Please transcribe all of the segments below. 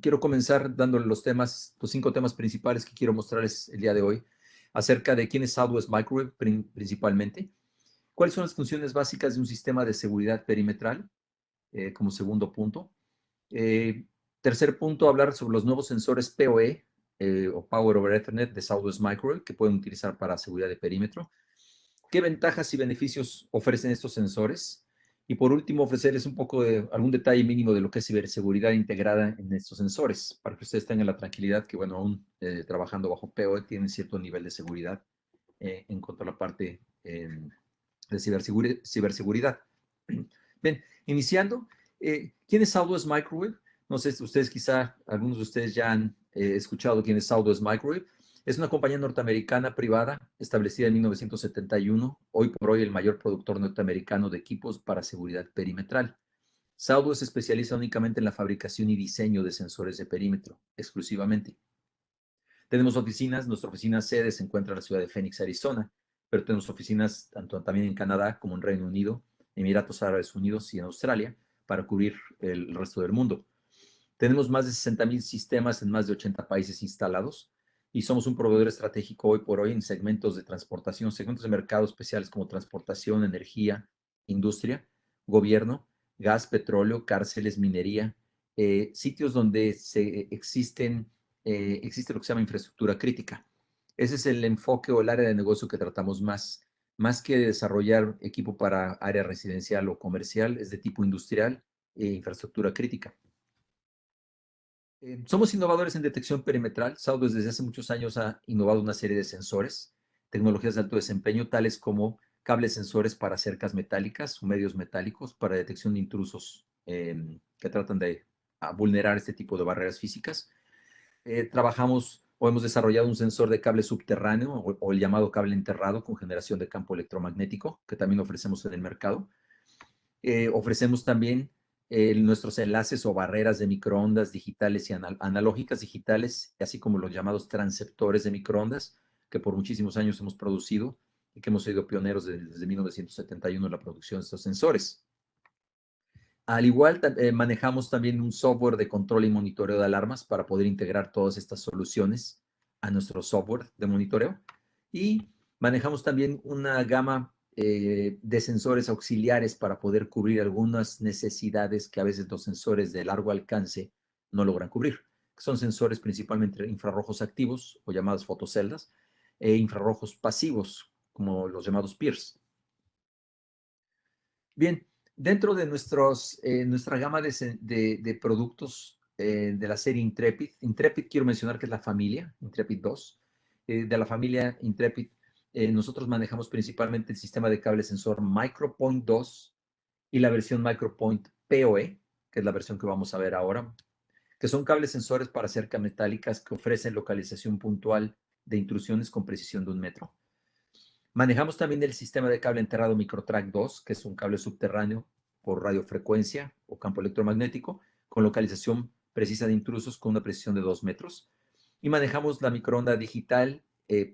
quiero comenzar dándole los 5 temas principales que quiero mostrarles el día de hoy, acerca de quién es Southwest Microwave principalmente, cuáles son las funciones básicas de un sistema de seguridad perimetral, como segundo punto. Tercer punto, hablar sobre los nuevos sensores PoE, o Power over Ethernet de Southwest Microwave, que pueden utilizar para seguridad de perímetro. ¿Qué ventajas y beneficios ofrecen estos sensores? Y por último, ofrecerles un poco de algún detalle mínimo de lo que es ciberseguridad integrada en estos sensores, para que ustedes tengan la tranquilidad que, bueno, aún trabajando bajo PoE, tienen cierto nivel de seguridad en cuanto a la parte de ciberseguridad. Bien, iniciando, ¿quién es Southwest Microwave? No sé si ustedes, quizá algunos de ustedes ya han escuchado quién es Southwest Microwave. Es una compañía norteamericana privada establecida en 1971, hoy por hoy el mayor productor norteamericano de equipos para seguridad perimetral. Southwest se especializa únicamente en la fabricación y diseño de sensores de perímetro, exclusivamente. Tenemos oficinas, nuestra oficina sede se encuentra en la ciudad de Phoenix, Arizona, pero tenemos oficinas tanto también en Canadá como en Reino Unido, Emiratos Árabes Unidos y en Australia para cubrir el resto del mundo. Tenemos más de 60,000 sistemas en más de 80 países instalados y somos un proveedor estratégico hoy por hoy en segmentos de transportación, segmentos de mercado especiales como transportación, energía, industria, gobierno, gas, petróleo, cárceles, minería, sitios donde existe lo que se llama infraestructura crítica. Ese es el enfoque o el área de negocio que tratamos más que desarrollar equipo para área residencial o comercial, es de tipo industrial e infraestructura crítica. Somos innovadores en detección perimetral. Southwest desde hace muchos años ha innovado una serie de sensores, tecnologías de alto desempeño, tales como cables sensores para cercas metálicas o medios metálicos para detección de intrusos que tratan de vulnerar este tipo de barreras físicas. Trabajamos o hemos desarrollado un sensor de cable subterráneo o el llamado cable enterrado con generación de campo electromagnético, que también ofrecemos en el mercado. Ofrecemos también nuestros enlaces o barreras de microondas digitales y analógicas digitales, así como los llamados transceptores de microondas, que por muchísimos años hemos producido y que hemos sido pioneros desde 1971 en la producción de estos sensores. Al igual, manejamos también un software de control y monitoreo de alarmas para poder integrar todas estas soluciones a nuestro software de monitoreo. Y manejamos también una gama de sensores auxiliares para poder cubrir algunas necesidades que a veces los sensores de largo alcance no logran cubrir. Son sensores principalmente infrarrojos activos o llamadas fotoceldas e infrarrojos pasivos como los llamados PIRS. Bien, dentro de nuestra gama de productos de la serie Intrepid, Intrepid quiero mencionar que es la familia, Intrepid 2, de la familia Intrepid, nosotros manejamos principalmente el sistema de cable sensor MicroPoint 2 y la versión MicroPoint PoE, que es la versión que vamos a ver ahora, que son cables sensores para cercas metálicas que ofrecen localización puntual de intrusiones con precisión de 1 metro. Manejamos también el sistema de cable enterrado MicroTrack 2, que es un cable subterráneo por radiofrecuencia o campo electromagnético, con localización precisa de intrusos con una precisión de 2 metros. Y manejamos la microonda digital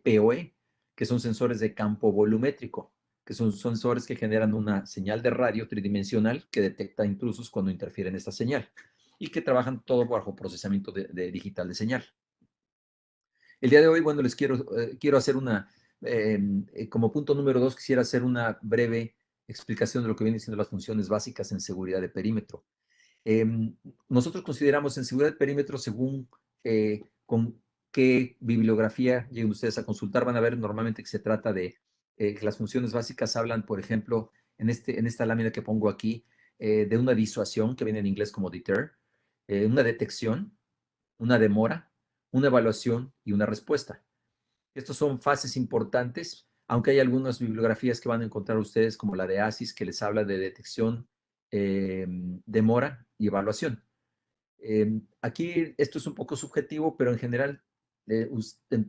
PoE, que son sensores de campo volumétrico, que son sensores que generan una señal de radio tridimensional que detecta intrusos cuando interfieren esta señal y que trabajan todo bajo procesamiento de digital de señal. El día de hoy, bueno, les quiero hacer como punto número 2, quisiera hacer una breve explicación de lo que vienen siendo las funciones básicas en seguridad de perímetro. Nosotros consideramos en seguridad de perímetro según con qué bibliografía lleguen ustedes a consultar, van a ver normalmente que se trata de que las funciones básicas hablan, por ejemplo, en esta lámina que pongo aquí, de una disuasión, que viene en inglés como deter, una detección, una demora, una evaluación y una respuesta. Estos son fases importantes, aunque hay algunas bibliografías que van a encontrar ustedes, como la de ASIS, que les habla de detección, demora y evaluación. Aquí esto es un poco subjetivo, pero en general, en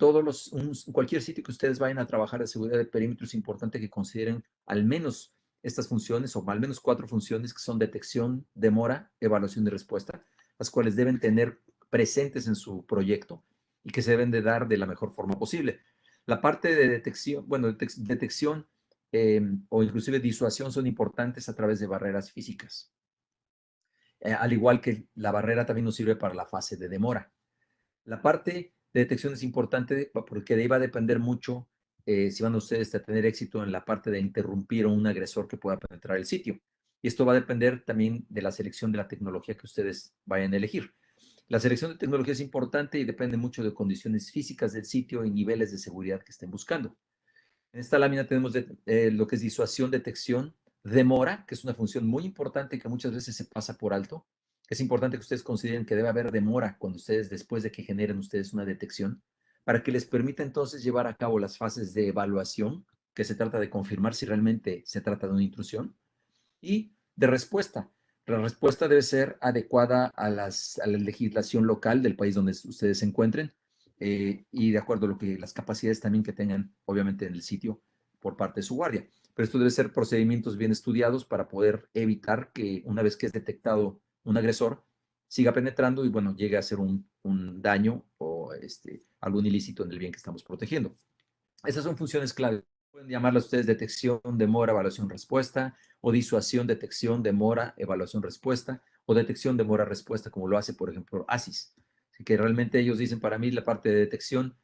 cualquier sitio que ustedes vayan a trabajar de seguridad de perímetro, es importante que consideren al menos estas funciones, o al menos 4 funciones, que son detección, demora, evaluación y respuesta, las cuales deben tener presentes en su proyecto y que se deben de dar de la mejor forma posible. La parte de detección, bueno, detección o inclusive disuasión son importantes a través de barreras físicas. al igual que la barrera también nos sirve para la fase de demora. La parte de detección es importante porque de ahí va a depender mucho si van ustedes a tener éxito en la parte de interrumpir a un agresor que pueda penetrar el sitio. Y esto va a depender también de la selección de la tecnología que ustedes vayan a elegir. La selección de tecnología es importante y depende mucho de condiciones físicas del sitio y niveles de seguridad que estén buscando. En esta lámina tenemos lo que es disuasión, detección, demora, que es una función muy importante que muchas veces se pasa por alto. Es importante que ustedes consideren que debe haber demora cuando ustedes, después de que generen ustedes una detección, para que les permita entonces llevar a cabo las fases de evaluación, que se trata de confirmar si realmente se trata de una intrusión, y de respuesta. La respuesta debe ser adecuada a la legislación local del país donde ustedes se encuentren y de acuerdo a lo que las capacidades también que tengan, obviamente, en el sitio por parte de su guardia. Pero esto debe ser procedimientos bien estudiados para poder evitar que una vez que es detectado un agresor, siga penetrando y, bueno, llegue a hacer un daño o algún ilícito en el bien que estamos protegiendo. Esas son funciones clave. Pueden llamarlas ustedes detección, demora, evaluación, respuesta, o disuasión, detección, demora, evaluación, respuesta, o detección, demora, respuesta, como lo hace, por ejemplo, ASIS. Así que realmente ellos dicen, para mí, la parte de detección,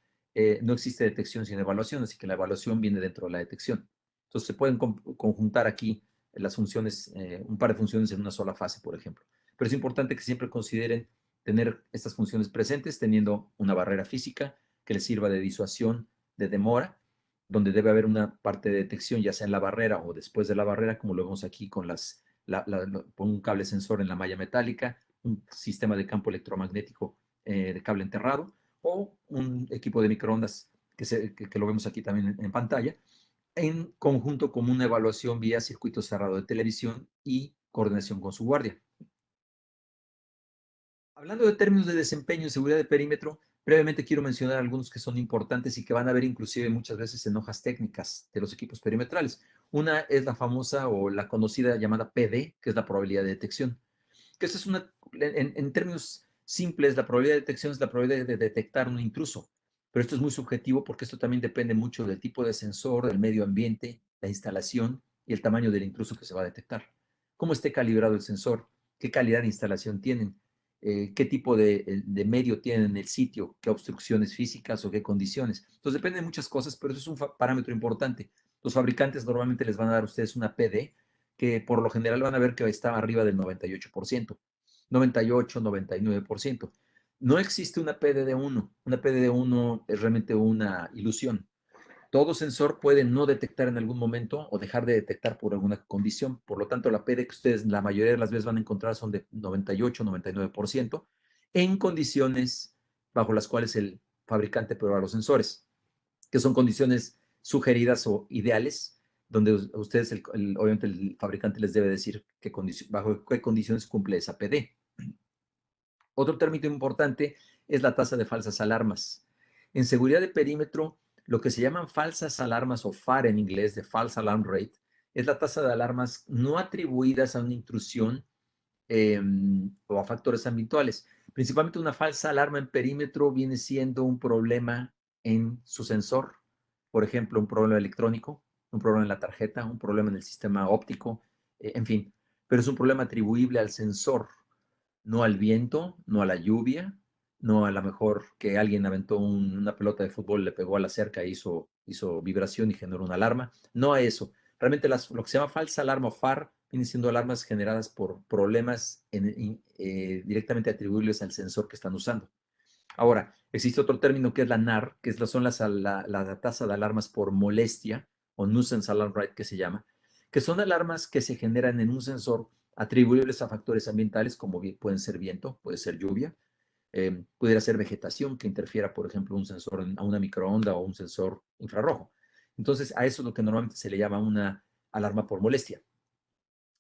no existe detección sin evaluación, así que la evaluación viene dentro de la detección. Entonces, se pueden conjuntar aquí las funciones, un par de funciones en una sola fase, por ejemplo. Pero es importante que siempre consideren tener estas funciones presentes, teniendo una barrera física que les sirva de disuasión, de demora, donde debe haber una parte de detección, ya sea en la barrera o después de la barrera, como lo vemos aquí con un cable sensor en la malla metálica, un sistema de campo electromagnético de cable enterrado, o un equipo de microondas que lo vemos aquí también en pantalla, en conjunto con una evaluación vía circuito cerrado de televisión y coordinación con su guardia. Hablando de términos de desempeño y seguridad de perímetro, brevemente quiero mencionar algunos que son importantes y que van a ver inclusive muchas veces en hojas técnicas de los equipos perimetrales. Una es la famosa o la conocida llamada PD, que es la probabilidad de detección. Que esta es en términos simples, la probabilidad de detección es la probabilidad de detectar un intruso. Pero esto es muy subjetivo porque esto también depende mucho del tipo de sensor, del medio ambiente, la instalación y el tamaño del intruso que se va a detectar. Cómo esté calibrado el sensor, qué calidad de instalación tienen, qué tipo de medio tienen en el sitio, qué obstrucciones físicas o qué condiciones. Entonces depende de muchas cosas, pero eso es un parámetro importante. Los fabricantes normalmente les van a dar a ustedes una PD que por lo general van a ver que está arriba del 98%, 98, 99%. No existe una PDD1. Una PDD1 es realmente una ilusión. Todo sensor puede no detectar en algún momento o dejar de detectar por alguna condición. Por lo tanto, la PD que ustedes la mayoría de las veces van a encontrar son de 98, 99% en condiciones bajo las cuales el fabricante prueba los sensores, que son condiciones sugeridas o ideales, donde ustedes, obviamente, el fabricante les debe decir bajo qué condiciones cumple esa PD. Otro término importante es la tasa de falsas alarmas. En seguridad de perímetro, lo que se llaman falsas alarmas o FAR en inglés, de False Alarm Rate, es la tasa de alarmas no atribuidas a una intrusión o a factores ambientales. Principalmente una falsa alarma en perímetro viene siendo un problema en su sensor, por ejemplo, un problema electrónico, un problema en la tarjeta, un problema en el sistema óptico, en fin, pero es un problema atribuible al sensor, no al viento, no a la lluvia, no a lo mejor que alguien aventó una pelota de fútbol, le pegó a la cerca e hizo vibración y generó una alarma, no a eso. Realmente lo que se llama falsa alarma o FAR vienen siendo alarmas generadas por problemas directamente atribuibles al sensor que están usando. Ahora, existe otro término que es la NAR, que son la tasa de alarmas por molestia o nuisance alarm rate que se llama, que son alarmas que se generan en un sensor atribuibles a factores ambientales como pueden ser viento, puede ser lluvia, pudiera ser vegetación que interfiera, por ejemplo, un sensor a una microonda o un sensor infrarrojo. Entonces, a eso es lo que normalmente se le llama una alarma por molestia.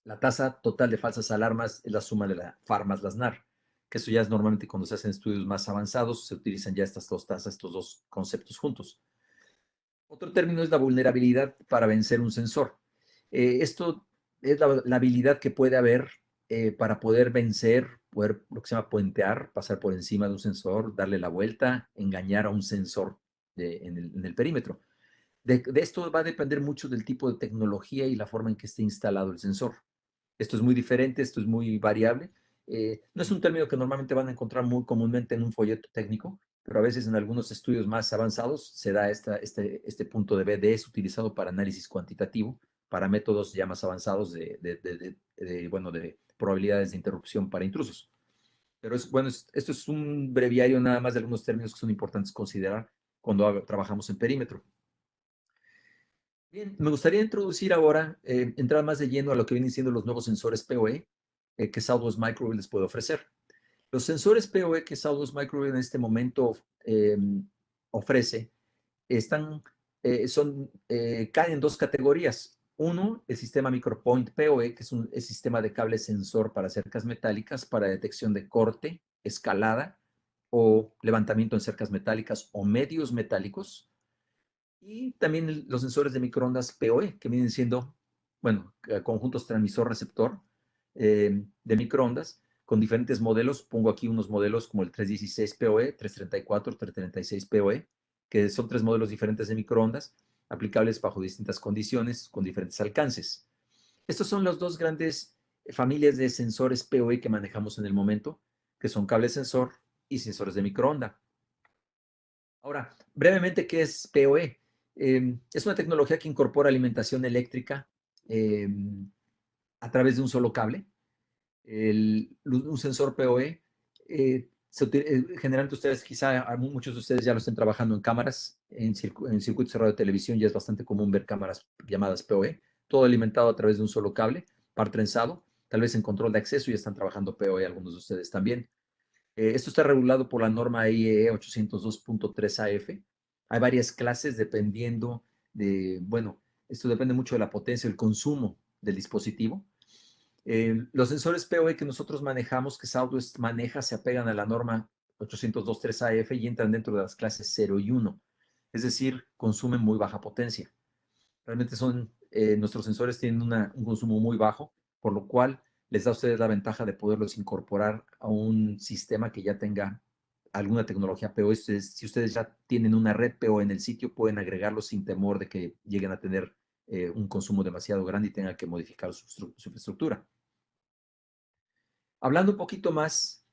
La tasa total de falsas alarmas es la suma de la FAR más las NAR, que eso ya es normalmente cuando se hacen estudios más avanzados, se utilizan ya estas dos tasas, estos dos conceptos juntos. Otro término es la vulnerabilidad para vencer un sensor. Esto es la habilidad que puede haber para poder vencer, poder lo que se llama puentear, pasar por encima de un sensor, darle la vuelta, engañar a un sensor en el perímetro. De esto va a depender mucho del tipo de tecnología y la forma en que esté instalado el sensor. Esto es muy diferente, esto es muy variable No es un término que normalmente van a encontrar muy comúnmente en un folleto técnico, pero a veces en algunos estudios más avanzados se da este punto de BD, es utilizado para análisis cuantitativo, para métodos ya más avanzados de probabilidades de interrupción para intrusos. Pero esto es un breviario nada más de algunos términos que son importantes considerar cuando trabajamos en perímetro. Bien, me gustaría introducir ahora, entrar más de lleno a lo que vienen siendo los nuevos sensores PoE que Southwest Microwave les puede ofrecer. Los sensores PoE que Southwest Microwave en este momento ofrece caen en dos categorías. Uno, el sistema Micropoint PoE, que es el sistema de cable sensor para cercas metálicas para detección de corte, escalada o levantamiento en cercas metálicas o medios metálicos. Y también los sensores de microondas PoE, que vienen siendo, bueno, conjuntos transmisor-receptor de microondas con diferentes modelos. Pongo aquí unos modelos como el 316 PoE, 334, 336 PoE, que son tres modelos diferentes de microondas aplicables bajo distintas condiciones con diferentes alcances. Estos son las dos grandes familias de sensores PoE que manejamos en el momento, que son cable sensor y sensores de microonda. Ahora, brevemente, ¿qué es PoE? Es una tecnología que incorpora alimentación eléctrica a través de un solo cable. Un sensor PoE, generalmente ustedes, quizá muchos de ustedes ya lo estén trabajando en cámaras, en circuitos cerrados de televisión, ya es bastante común ver cámaras llamadas PoE, todo alimentado a través de un solo cable, par trenzado, tal vez en control de acceso ya están trabajando PoE algunos de ustedes también. Esto está regulado por la norma IEE 802.3 AF. Hay varias clases dependiendo bueno, esto depende mucho de la potencia, el consumo del dispositivo. Los sensores PoE que nosotros manejamos, que Southwest maneja, se apegan a la norma 802.3 AF y entran dentro de las clases 0 y 1. Es decir, consumen muy baja potencia. Realmente nuestros sensores tienen un consumo muy bajo, por lo cual les da a ustedes la ventaja de poderlos incorporar a un sistema que ya tenga alguna tecnología PoE. Si ustedes ya tienen una red PoE en el sitio, pueden agregarlo sin temor de que lleguen a tener un consumo demasiado grande y tengan que modificar su infraestructura. Hablando un poquito más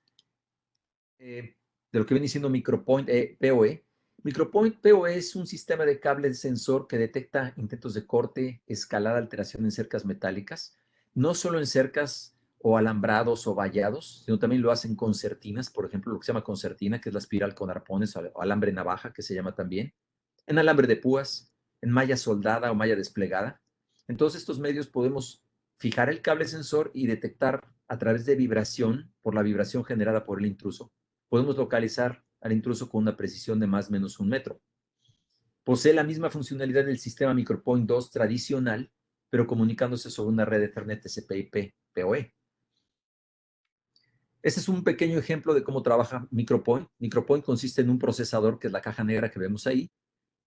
de lo que viene siendo Micropoint PoE. Micropoint PoE es un sistema de cable sensor que detecta intentos de corte, escalada, alteración en cercas metálicas, no solo en cercas o alambrados o vallados, sino también lo hacen concertinas, por ejemplo, lo que se llama concertina, que es la espiral con arpones o alambre navaja, que se llama también, en alambre de púas, en malla soldada o malla desplegada. En todos estos medios podemos fijar el cable sensor y detectar a través de vibración, por la vibración generada por el intruso, podemos localizar al intruso con una precisión de más o menos 1 metro. Posee la misma funcionalidad del sistema Micropoint 2 tradicional, pero comunicándose sobre una red Ethernet TCP/IP PoE. Este es un pequeño ejemplo de cómo trabaja Micropoint. Micropoint consiste en un procesador, que es la caja negra que vemos ahí.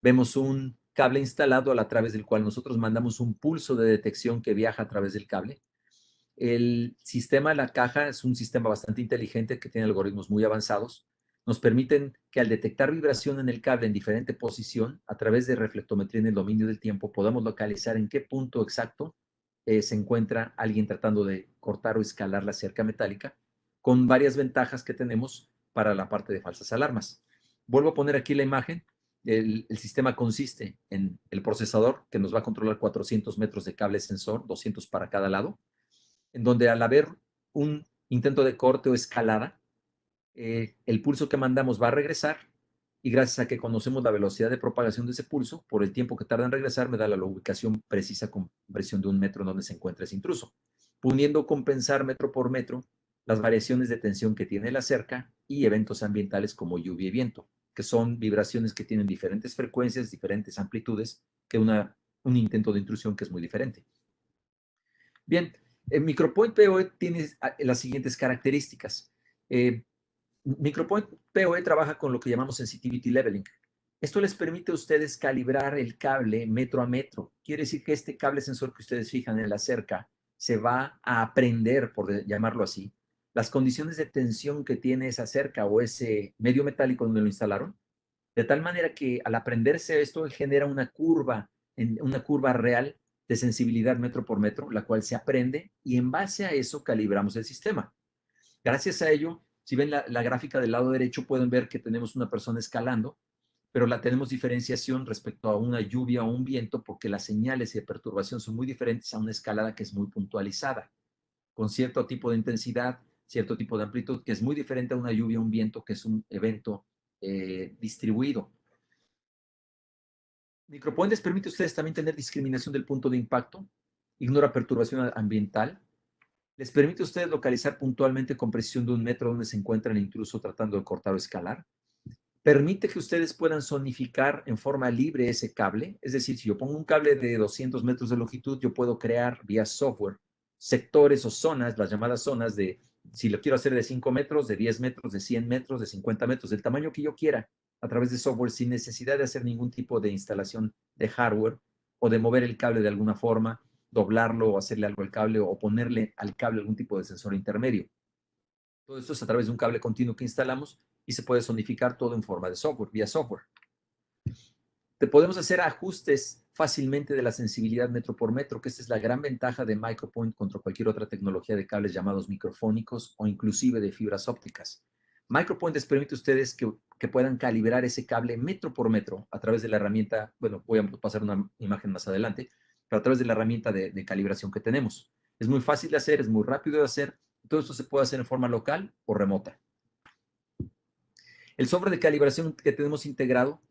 Vemos un cable instalado a través del cual nosotros mandamos un pulso de detección que viaja a través del cable. El sistema, la caja, es un sistema bastante inteligente que tiene algoritmos muy avanzados. Nos permiten que al detectar vibración en el cable en diferente posición, a través de reflectometría en el dominio del tiempo, podamos localizar en qué punto exacto se encuentra alguien tratando de cortar o escalar la cerca metálica, con varias ventajas que tenemos para la parte de falsas alarmas. Vuelvo a poner aquí la imagen. El sistema consiste en el procesador, que nos va a controlar 400 metros de cable sensor, 200 para cada lado, en donde al haber un intento de corte o escalada, el pulso que mandamos va a regresar y gracias a que conocemos la velocidad de propagación de ese pulso, por el tiempo que tarda en regresar, me da la ubicación precisa con presión de 1 metro en donde se encuentra ese intruso, pudiendo compensar metro por metro las variaciones de tensión que tiene la cerca y eventos ambientales como lluvia y viento, que son vibraciones que tienen diferentes frecuencias, diferentes amplitudes, que un intento de intrusión que es muy diferente. Bien, Micropoint PoE tiene las siguientes características. Micropoint PoE trabaja con lo que llamamos sensitivity leveling. Esto les permite a ustedes calibrar el cable metro a metro. Quiere decir que este cable sensor que ustedes fijan en la cerca se va a aprender, por llamarlo así, las condiciones de tensión que tiene esa cerca o ese medio metálico donde lo instalaron, de tal manera que al aprenderse esto genera una curva real de sensibilidad metro por metro, la cual se aprende y en base a eso calibramos el sistema. Gracias a ello, si ven la gráfica del lado derecho, pueden ver que tenemos una persona escalando, pero tenemos diferenciación respecto a una lluvia o un viento porque las señales de perturbación son muy diferentes a una escalada que es muy puntualizada, con cierto tipo de intensidad, cierto tipo de amplitud, que es muy diferente a una lluvia o un viento que es un evento distribuido. Micropoint les permite a ustedes también tener discriminación del punto de impacto, ignora perturbación ambiental, les permite a ustedes localizar puntualmente con precisión de 1 metro donde se encuentra el intruso tratando de cortar o escalar, permite que ustedes puedan zonificar en forma libre ese cable, es decir, si yo pongo un cable de 200 metros de longitud, yo puedo crear vía software sectores o zonas, las llamadas zonas de, si lo quiero hacer de 5 metros, de 10 metros, de 100 metros, de 50 metros, del tamaño que yo quiera, a través de software, sin necesidad de hacer ningún tipo de instalación de hardware o de mover el cable de alguna forma, doblarlo o hacerle algo al cable o ponerle al cable algún tipo de sensor intermedio. Todo esto es a través de un cable continuo que instalamos y se puede zonificar todo en forma de software, vía software. Te podemos hacer ajustes fácilmente de la sensibilidad metro por metro, que esta es la gran ventaja de Micropoint contra cualquier otra tecnología de cables llamados microfónicos o inclusive de fibras ópticas. Micropoint les permite a ustedes que puedan calibrar ese cable metro por metro a través de la herramienta, bueno, voy a pasar una imagen más adelante, pero a través de la herramienta de calibración que tenemos. Es muy fácil de hacer, es muy rápido de hacer, todo esto se puede hacer en forma local o remota. El software de calibración que tenemos integrado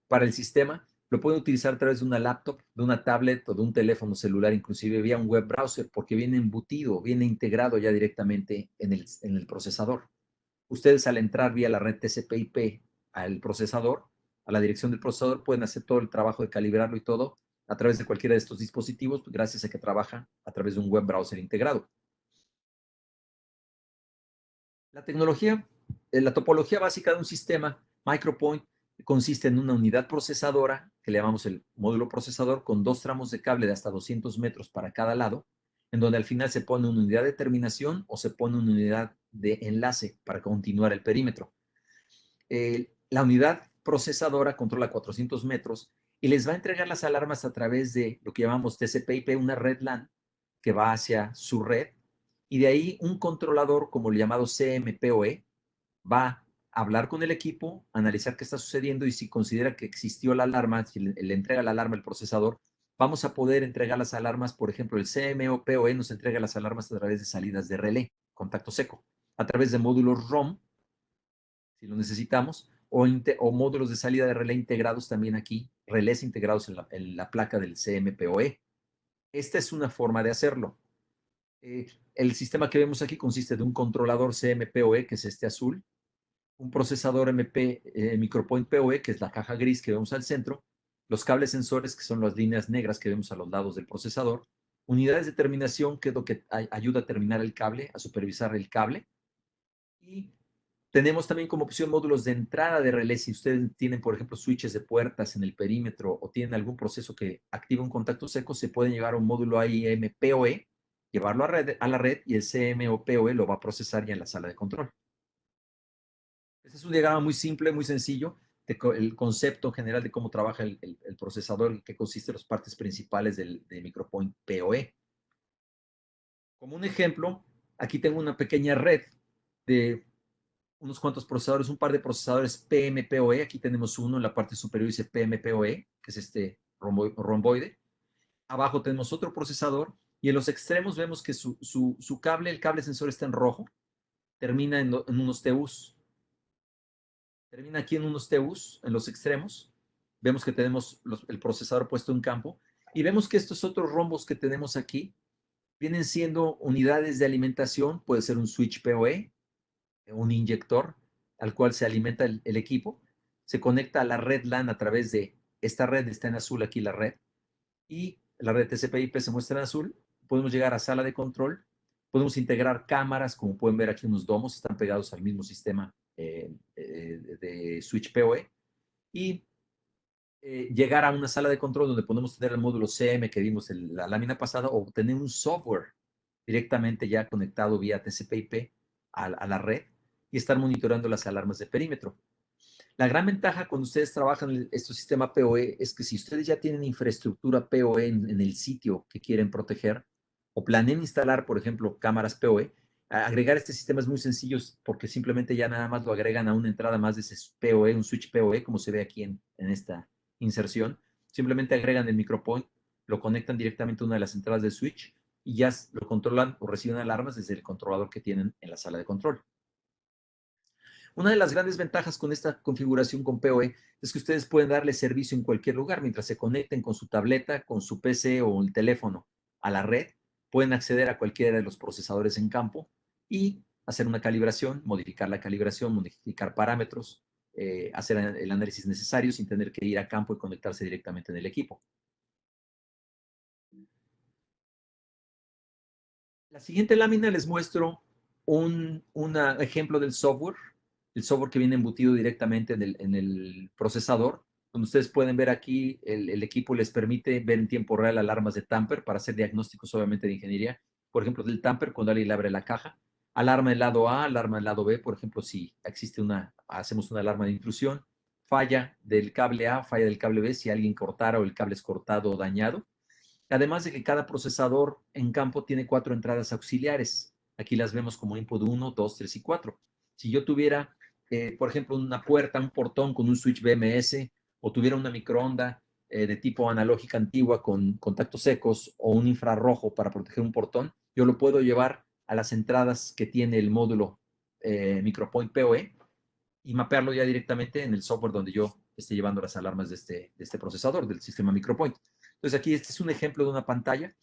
para el sistema lo pueden utilizar a través de una laptop, de una tablet o de un teléfono celular, inclusive vía un web browser, porque viene embutido, viene integrado ya directamente en el procesador. Ustedes al entrar vía la red TCP/IP al procesador, a la dirección del procesador, pueden hacer todo el trabajo de calibrarlo y todo a través de cualquiera de estos dispositivos, gracias a que trabaja a través de un web browser integrado. La tecnología, la topología básica de un sistema Micropoint consiste en una unidad procesadora, que le llamamos el módulo procesador, con 2 tramos de cable de hasta 200 metros para cada lado, en donde al final se pone una unidad de terminación o se pone una unidad de enlace para continuar el perímetro. La unidad procesadora controla 400 metros y les va a entregar las alarmas a través de lo que llamamos TCP/IP, una red LAN que va hacia su red, y de ahí un controlador como el llamado CMPOE va a hablar con el equipo, analizar qué está sucediendo y si considera que existió la alarma, si le entrega la alarma al procesador, vamos a poder entregar las alarmas, por ejemplo, el CMPOE nos entrega las alarmas a través de salidas de relé, contacto seco, a través de módulos ROM, si lo necesitamos, o módulos de salida de relé integrados también aquí, relés integrados en la placa del CMPOE. Esta es una forma de hacerlo. El sistema que vemos aquí consiste de un controlador CMPOE, que es este azul, un procesador Micropoint PoE, que es la caja gris que vemos al centro, los cables sensores, que son las líneas negras que vemos a los lados del procesador, unidades de terminación, que es lo que ayuda a terminar el cable, a supervisar el cable, y tenemos también como opción módulos de entrada de relé. Si ustedes tienen, por ejemplo, switches de puertas en el perímetro o tienen algún proceso que activa un contacto seco, se pueden llevar a un módulo AIM PoE, llevarlo a la red y el CMO-PoE lo va a procesar ya en la sala de control. Este es un diagrama muy simple, muy sencillo, el concepto general de cómo trabaja el procesador, en qué consiste las partes principales de Micropoint PoE. Como un ejemplo, aquí tengo una pequeña red de unos cuantos procesadores, un par de procesadores PMPoE. Aquí tenemos uno en la parte superior, dice PMPoE, que es este romboide. Abajo tenemos otro procesador y en los extremos vemos que su cable, el cable sensor está en rojo, termina en unos TUs. Termina aquí en unos TUs, en los extremos. Vemos que tenemos el procesador puesto en campo y vemos que estos otros rombos que tenemos aquí vienen siendo unidades de alimentación. Puede ser un switch PoE, un inyector al cual se alimenta el equipo. Se conecta a la red LAN a través de esta red, está en azul aquí la red, y la red TCP/IP se muestra en azul. Podemos llegar a sala de control, podemos integrar cámaras, como pueden ver aquí unos domos, están pegados al mismo sistema de switch PoE, y llegar a una sala de control donde podemos tener el módulo CM que vimos en la lámina pasada, o tener un software directamente ya conectado vía TCP/IP a la red y estar monitoreando las alarmas de perímetro. La gran ventaja cuando ustedes trabajan en este sistema PoE es que si ustedes ya tienen infraestructura PoE en el sitio que quieren proteger o planean instalar, por ejemplo, cámaras PoE, Agregar este sistema es muy sencillo porque simplemente ya nada más lo agregan a una entrada más de ese PoE, un switch PoE, como se ve aquí en esta inserción. Simplemente agregan el micropoint, lo conectan directamente a una de las entradas del switch y ya lo controlan o reciben alarmas desde el controlador que tienen en la sala de control. Una de las grandes ventajas con esta configuración con PoE es que ustedes pueden darle servicio en cualquier lugar mientras se conecten con su tableta, con su PC o el teléfono a la red. Pueden acceder a cualquiera de los procesadores en campo y hacer una calibración, modificar parámetros, hacer el análisis necesario sin tener que ir a campo y conectarse directamente en el equipo. La siguiente lámina les muestro un ejemplo del software, el software que viene embutido directamente en el procesador, donde ustedes pueden ver aquí, el equipo les permite ver en tiempo real alarmas de tamper para hacer diagnósticos obviamente de ingeniería. Por ejemplo, del tamper cuando alguien le abre la caja, alarma del lado A, alarma del lado B, por ejemplo, si existe hacemos una alarma de intrusión, falla del cable A, falla del cable B, si alguien cortara o el cable es cortado o dañado. Además de que cada procesador en campo tiene 4 entradas auxiliares. Aquí las vemos como input 1, 2, 3 y 4. Si yo tuviera, por ejemplo, una puerta, un portón con un switch BMS, o tuviera una microonda de tipo analógica antigua con contactos secos o un infrarrojo para proteger un portón, yo lo puedo llevar a las entradas que tiene el módulo MicroPoint PoE y mapearlo ya directamente en el software donde yo esté llevando las alarmas de este procesador, del sistema MicroPoint. Entonces aquí este es un ejemplo de una pantalla.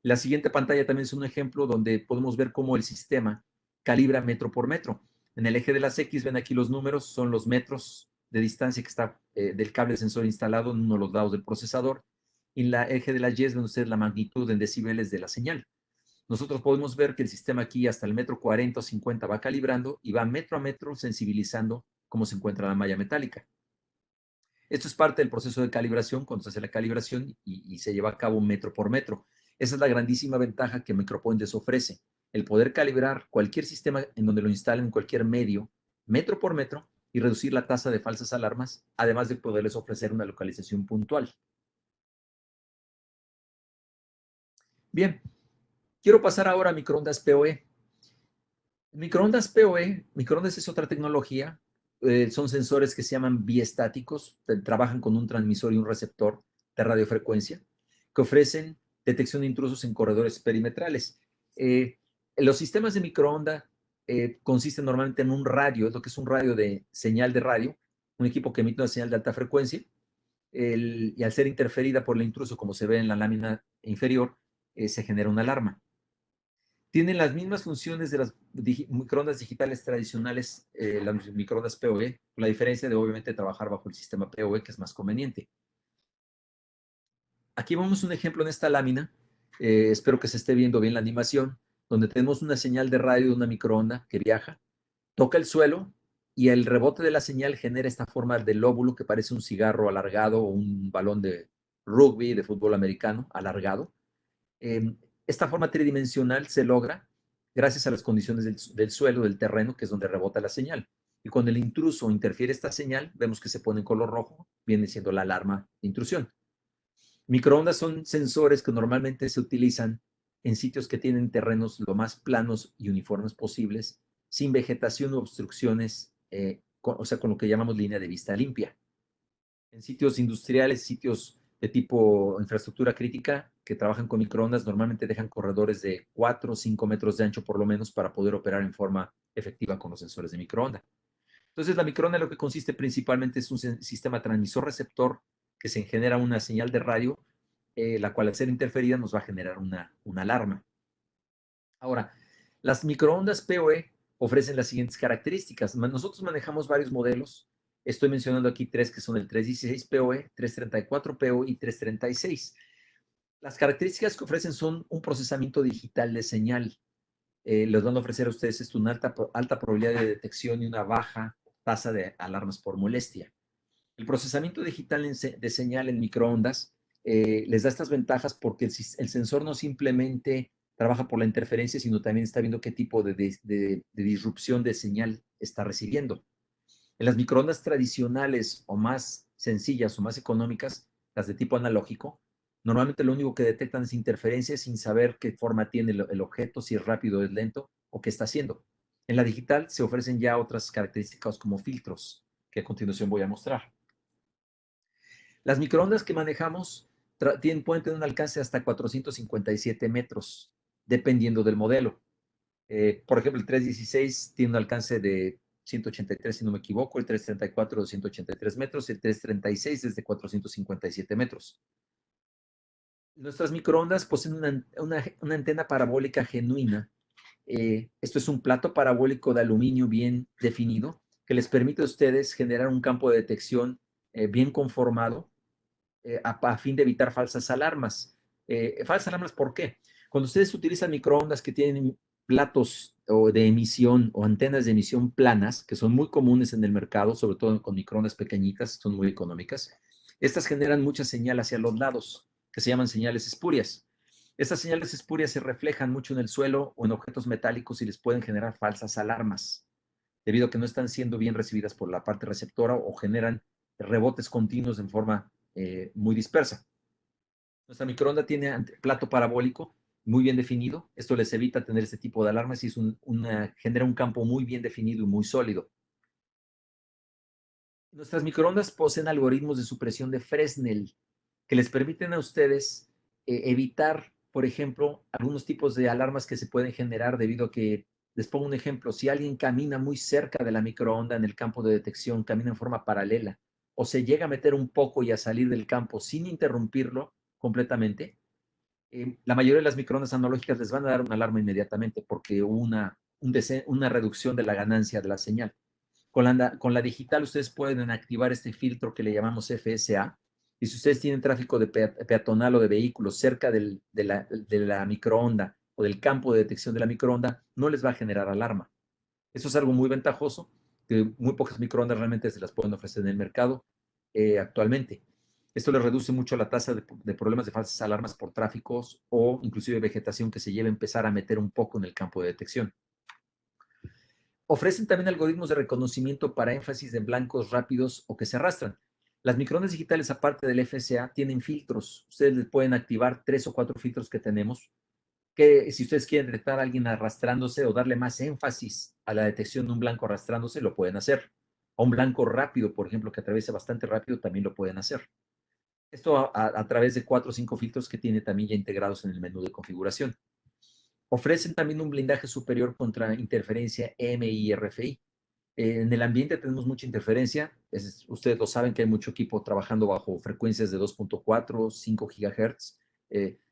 La siguiente pantalla también es un ejemplo donde podemos ver cómo el sistema calibra metro por metro. En el eje de las X, ven aquí los números, son los metros de distancia que está del cable sensor instalado en uno de los lados del procesador. Y en la eje de las Y ven ustedes la magnitud en decibeles de la señal. Nosotros podemos ver que el sistema aquí hasta el metro 40 o 50 va calibrando y va metro a metro sensibilizando cómo se encuentra la malla metálica. Esto es parte del proceso de calibración, cuando se hace la calibración y se lleva a cabo metro por metro. Esa es la grandísima ventaja que MicroPoint les ofrece, el poder calibrar cualquier sistema en donde lo instalen en cualquier medio, metro por metro, y reducir la tasa de falsas alarmas, además de poderles ofrecer una localización puntual. Bien, quiero pasar ahora a microondas PoE. Microondas PoE, microondas es otra tecnología, son sensores que se llaman biestáticos, trabajan con un transmisor y un receptor de radiofrecuencia, que ofrecen detección de intrusos en corredores perimetrales. Los sistemas de microonda consisten normalmente en un radio, es lo que es un radio de señal de radio, un equipo que emite una señal de alta frecuencia, y al ser interferida por el intruso, como se ve en la lámina inferior, se genera una alarma. Tienen las mismas funciones de las microondas digitales tradicionales, las microondas PoE, con la diferencia de obviamente trabajar bajo el sistema PoE, que es más conveniente. Aquí vemos un ejemplo en esta lámina, espero que se esté viendo bien la animación, donde tenemos una señal de radio de una microonda que viaja, toca el suelo y el rebote de la señal genera esta forma de lóbulo que parece un cigarro alargado o un balón de rugby, de fútbol americano alargado. Esta forma tridimensional se logra gracias a las condiciones del suelo, del terreno, que es donde rebota la señal. Y cuando el intruso interfiere esta señal, vemos que se pone en color rojo, viene siendo la alarma de intrusión. Microondas son sensores que normalmente se utilizan en sitios que tienen terrenos lo más planos y uniformes posibles, sin vegetación u obstrucciones, o sea, con lo que llamamos línea de vista limpia. En sitios industriales, sitios de tipo infraestructura crítica que trabajan con microondas, normalmente dejan corredores de 4 o 5 metros de ancho por lo menos para poder operar en forma efectiva con los sensores de microonda. Entonces, la microonda lo que consiste principalmente es un sistema transmisor-receptor que se genera una señal de radio, la cual al ser interferida nos va a generar una alarma. Ahora, las microondas PoE ofrecen las siguientes características. Nosotros manejamos varios modelos. Estoy mencionando aquí tres que son el 316 PoE, 334 PoE y 336. Las características que ofrecen son un procesamiento digital de señal. Les van a ofrecer a ustedes esto, una alta probabilidad de detección y una baja tasa de alarmas por molestia. El procesamiento digital de señal en microondas les da estas ventajas porque el sensor no simplemente trabaja por la interferencia, sino también está viendo qué tipo de disrupción de señal está recibiendo. En las microondas tradicionales o más sencillas o más económicas, las de tipo analógico, normalmente lo único que detectan es interferencia sin saber qué forma tiene el objeto, si es rápido o es lento, o qué está haciendo. En la digital se ofrecen ya otras características como filtros, que a continuación voy a mostrar. Las microondas que manejamos pueden tener un alcance de hasta 457 metros, dependiendo del modelo. Por ejemplo, el 316 tiene un alcance de 183, si no me equivoco, el 334 de 183 metros, el 336 es de 457 metros. Nuestras microondas poseen una antena parabólica genuina. Esto es un plato parabólico de aluminio bien definido que les permite a ustedes generar un campo de detección bien conformado a fin de evitar falsas alarmas. Falsas alarmas, ¿por qué? Cuando ustedes utilizan microondas que tienen platos o de emisión o antenas de emisión planas, que son muy comunes en el mercado, sobre todo con microondas pequeñitas, son muy económicas, estas generan mucha señal hacia los lados, que se llaman señales espurias. Estas señales espurias se reflejan mucho en el suelo o en objetos metálicos y les pueden generar falsas alarmas, debido a que no están siendo bien recibidas por la parte receptora o generan rebotes continuos en forma muy dispersa. Nuestra microonda tiene plato parabólico muy bien definido. Esto les evita tener este tipo de alarmas y genera un campo muy bien definido y muy sólido. Nuestras microondas poseen algoritmos de supresión de Fresnel que les permiten a ustedes evitar, por ejemplo, algunos tipos de alarmas que se pueden generar debido a que, les pongo un ejemplo, si alguien camina muy cerca de la microonda en el campo de detección, camina en forma paralela, o se llega a meter un poco y a salir del campo sin interrumpirlo completamente, la mayoría de las microondas analógicas les van a dar una alarma inmediatamente porque hubo una reducción de la ganancia de la señal. Con la digital ustedes pueden activar este filtro que le llamamos FSA. Y si ustedes tienen tráfico de peatonal o de vehículos cerca de la microonda o del campo de detección de la microonda, no les va a generar alarma. Eso es algo muy ventajoso, que muy pocas microondas realmente se las pueden ofrecer en el mercado actualmente. Esto les reduce mucho la tasa de problemas de falsas alarmas por tráficos o inclusive vegetación que se lleve a empezar a meter un poco en el campo de detección. Ofrecen también algoritmos de reconocimiento para énfasis de blancos rápidos o que se arrastran. Las microondas digitales, aparte del FSA, tienen filtros. Ustedes les pueden activar 3 o 4 filtros que tenemos, que si ustedes quieren detectar a alguien arrastrándose o darle más énfasis a la detección de un blanco arrastrándose, lo pueden hacer. A un blanco rápido, por ejemplo, que atraviese bastante rápido, también lo pueden hacer. Esto a través de 4 o 5 filtros que tiene también ya integrados en el menú de configuración. Ofrecen también un blindaje superior contra interferencia EMI y RFI. En el ambiente tenemos mucha interferencia. Ustedes lo saben que hay mucho equipo trabajando bajo frecuencias de 2.4, 5 GHz,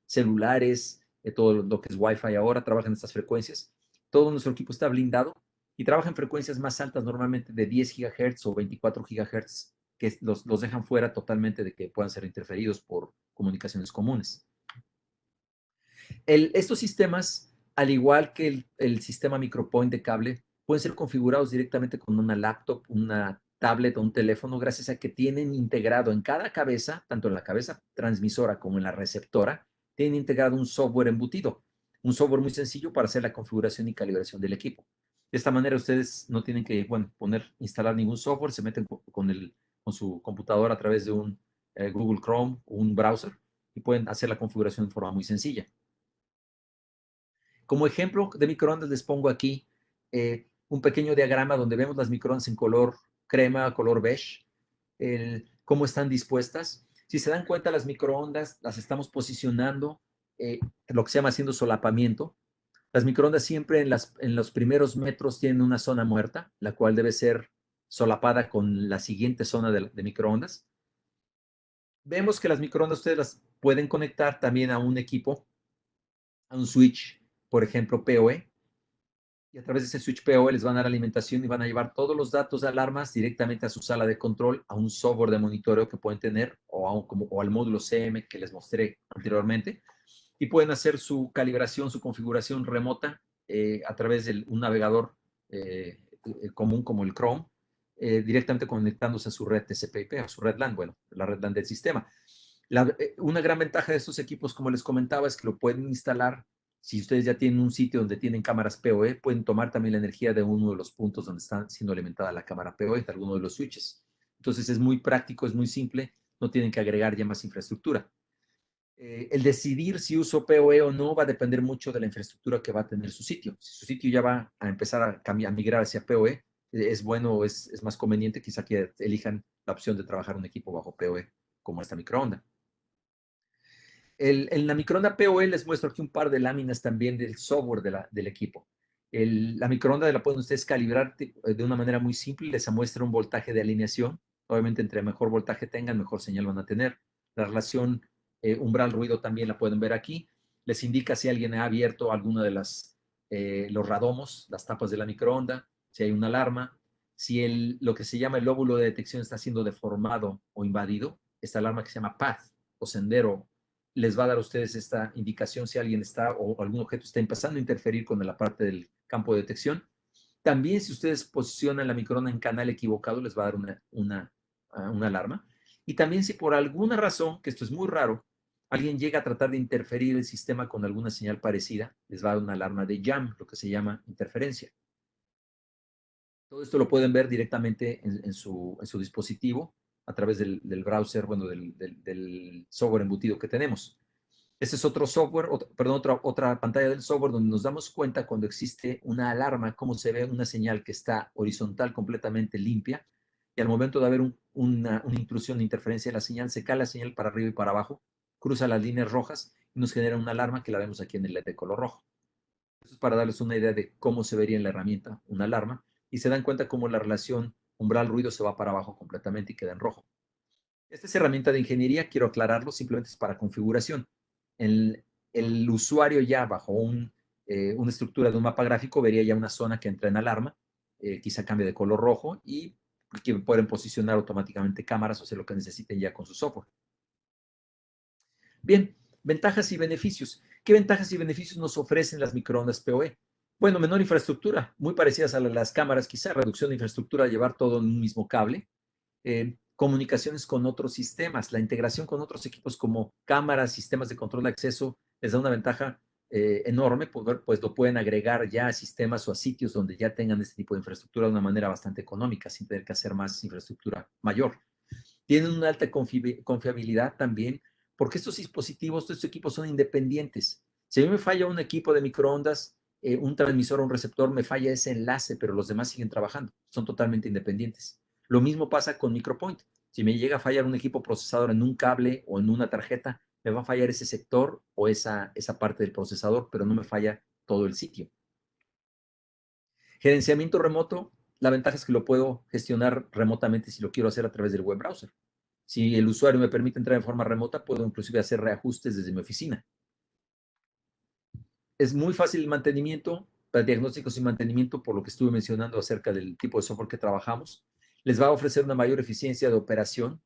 celulares, todo lo que es Wi-Fi ahora trabaja en estas frecuencias. Todo nuestro equipo está blindado y trabaja en frecuencias más altas, normalmente de 10 GHz o 24 GHz, que los dejan fuera totalmente de que puedan ser interferidos por comunicaciones comunes. Estos sistemas, al igual que el sistema micropoint de cable, pueden ser configurados directamente con una laptop, una tablet o un teléfono, gracias a que tienen integrado en cada cabeza, tanto en la cabeza transmisora como en la receptora, tienen integrado un software embutido, un software muy sencillo para hacer la configuración y calibración del equipo. De esta manera ustedes no tienen que, instalar ningún software, se meten con su computadora a través de un Google Chrome o un browser y pueden hacer la configuración de forma muy sencilla. Como ejemplo de microondas les pongo aquí un pequeño diagrama donde vemos las microondas en color crema, color beige, cómo están dispuestas. Si se dan cuenta, las microondas las estamos posicionando, lo que se llama haciendo solapamiento. Las microondas siempre en los primeros metros tienen una zona muerta, la cual debe ser solapada con la siguiente zona de microondas. Vemos que las microondas ustedes las pueden conectar también a un equipo, a un switch, por ejemplo, PoE, y a través de ese switch PoE les van a dar alimentación y van a llevar todos los datos de alarmas directamente a su sala de control, a un software de monitoreo que pueden tener o al módulo CM que les mostré anteriormente, y pueden hacer su calibración, su configuración remota a través de un navegador común como el Chrome, directamente conectándose a su red TCP/IP, a su red LAN, la red LAN del sistema. Una gran ventaja de estos equipos, como les comentaba, es que lo pueden instalar. Si ustedes ya tienen un sitio donde tienen cámaras PoE, pueden tomar también la energía de uno de los puntos donde está siendo alimentada la cámara PoE, de alguno de los switches. Entonces es muy práctico, es muy simple, no tienen que agregar ya más infraestructura. El decidir si uso PoE o no va a depender mucho de la infraestructura que va a tener su sitio. Si su sitio ya va a empezar a, cambiar, a migrar hacia PoE, es bueno o es más conveniente quizá que elijan la opción de trabajar un equipo bajo PoE, como esta microonda. En la microonda PoE les muestro aquí un par de láminas también del software del equipo. La microonda la pueden ustedes calibrar de una manera muy simple. Les muestra un voltaje de alineación. Obviamente, entre mejor voltaje tengan, mejor señal van a tener. La relación umbral-ruido también la pueden ver aquí. Les indica si alguien ha abierto alguna de los radomos, las tapas de la microonda, si hay una alarma, si lo que se llama el lóbulo de detección está siendo deformado o invadido. Esta alarma que se llama path o sendero les va a dar a ustedes esta indicación si alguien está o algún objeto está empezando a interferir con la parte del campo de detección. También si ustedes posicionan la microonda en canal equivocado, les va a dar una alarma. Y también si por alguna razón, que esto es muy raro, alguien llega a tratar de interferir el sistema con alguna señal parecida, les va a dar una alarma de jam, lo que se llama interferencia. Todo esto lo pueden ver directamente en su dispositivo a través del browser, bueno, del software embutido que tenemos. Este es otro software, perdón, otra pantalla del software donde nos damos cuenta cuando existe una alarma, cómo se ve una señal que está horizontal completamente limpia y al momento de haber una intrusión, una interferencia de la señal, se cae la señal para arriba y para abajo, cruza las líneas rojas y nos genera una alarma que la vemos aquí en el LED de color rojo. Esto es para darles una idea de cómo se vería en la herramienta una alarma y se dan cuenta cómo la relación umbral-ruido se va para abajo completamente y queda en rojo. Esta es herramienta de ingeniería, quiero aclararlo, simplemente es para configuración. El usuario ya bajo una estructura de un mapa gráfico vería ya una zona que entra en alarma, quizá cambie de color rojo y que pueden posicionar automáticamente cámaras o hacer lo que necesiten ya con su software. Bien, ventajas y beneficios. ¿Qué ventajas y beneficios nos ofrecen las microondas PoE? Bueno, menor infraestructura, muy parecidas a las cámaras, quizá reducción de infraestructura, llevar todo en un mismo cable. Comunicaciones con otros sistemas, la integración con otros equipos como cámaras, sistemas de control de acceso, les da una ventaja enorme, pues lo pueden agregar ya a sistemas o a sitios donde ya tengan este tipo de infraestructura de una manera bastante económica, sin tener que hacer más infraestructura mayor. Tienen una alta confiabilidad también, porque estos dispositivos, estos equipos son independientes. Si a mí me falla un equipo de microondas, un transmisor o un receptor, me falla ese enlace, pero los demás siguen trabajando, son totalmente independientes. Lo mismo pasa con Micropoint. Si me llega a fallar un equipo procesador en un cable o en una tarjeta, me va a fallar ese sector o esa parte del procesador, pero no me falla todo el sitio. Gerenciamiento remoto, la ventaja es que lo puedo gestionar remotamente si lo quiero hacer a través del web browser. Si el usuario me permite entrar en forma remota, puedo inclusive hacer reajustes desde mi oficina. Es muy fácil el mantenimiento, para diagnósticos y mantenimiento, por lo que estuve mencionando acerca del tipo de software que trabajamos. Les va a ofrecer una mayor eficiencia de operación